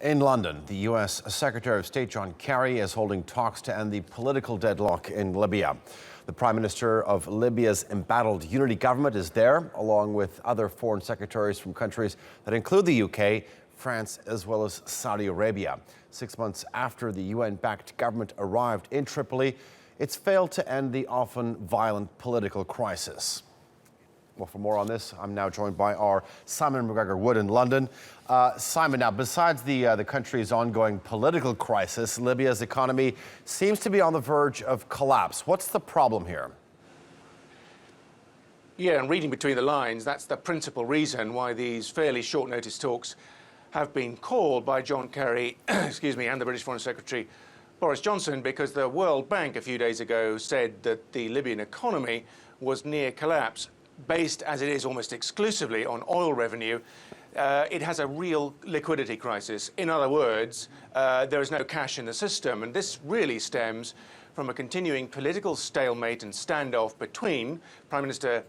In London, the U.S. Secretary of State John Kerry is holding talks to end the political deadlock in Libya. The Prime Minister of Libya's embattled unity government is there, along with other foreign secretaries from countries that include the UK, France, as well as Saudi Arabia. 6 months after the UN-backed government arrived in Tripoli, it's failed to end the often violent political crisis. Well, for more on this, I'm now joined by our Simon McGregor-Wood in London. Simon, now, besides the country's ongoing political crisis, Libya's economy seems to be on the verge of collapse. What's the problem here? Yeah, and reading between the lines, that's the principal reason why these fairly short-notice talks have been called by John Kerry, excuse me, and the British Foreign Secretary Boris Johnson, because the World Bank a few days ago said that the Libyan economy was near collapse. Based as it is almost exclusively on oil revenue, it has a real liquidity crisis. In other words, there is no cash in the system, and this really stems from a continuing political stalemate and standoff between Prime Minister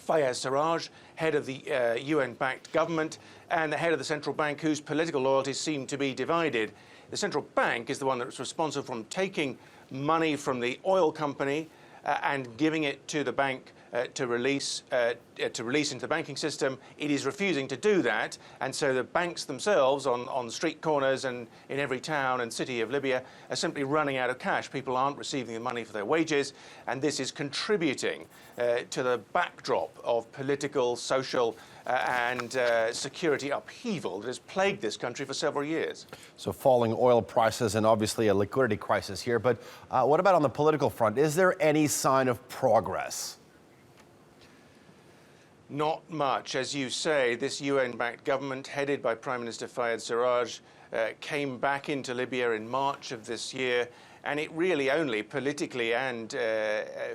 Fayez Sarraj, head of the UN-backed government, and the head of the central bank, whose political loyalties seem to be divided. The central bank is the one that's responsible for taking money from the oil company and giving it to the bank to release into the banking system. It is refusing to do that, and so the banks themselves on street corners and in every town and city of Libya are simply running out of cash. People aren't receiving the money for their wages, and this is contributing to the backdrop of political, social and security upheaval that has plagued this country for several years. So falling oil prices and obviously a liquidity crisis here, but what about on the political front? Is there any sign of progress? Not much. As you say, this UN-backed government, headed by Prime Minister Fayez Sarraj, came back into Libya in March of this year, and it really only politically and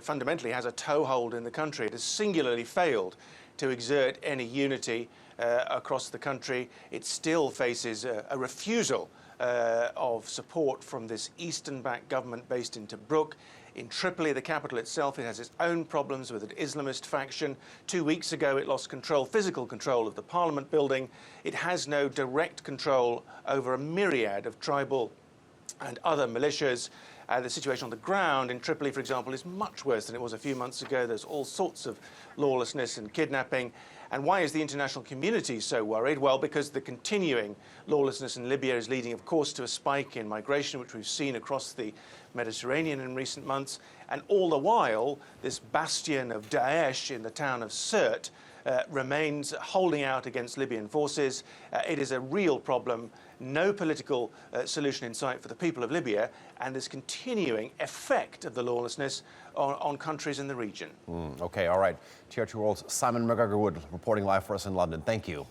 fundamentally has a toehold in the country. It has singularly failed to exert any unity across the country. It still faces a refusal of support from this Eastern-backed government based in Tobruk. In Tripoli, the capital itself, it has its own problems with an Islamist faction. 2 weeks ago, it lost physical control of the parliament building. It has no direct control over a myriad of tribal and other militias. The situation on the ground in Tripoli, for example, is much worse than it was a few months ago. There's all sorts of lawlessness and kidnapping. And why is the international community so worried? Well, because the continuing lawlessness in Libya is leading, of course, to a spike in migration, which we've seen across the Mediterranean in recent months. And all the while, this bastion of Daesh in the town of Sirte remains holding out against Libyan forces. It is a real problem. No political solution in sight for the people of Libya, and this continuing effect of the lawlessness on countries in the region. Okay, all right. TRT World's Simon McGregor-Wood reporting live for us in London. Thank you.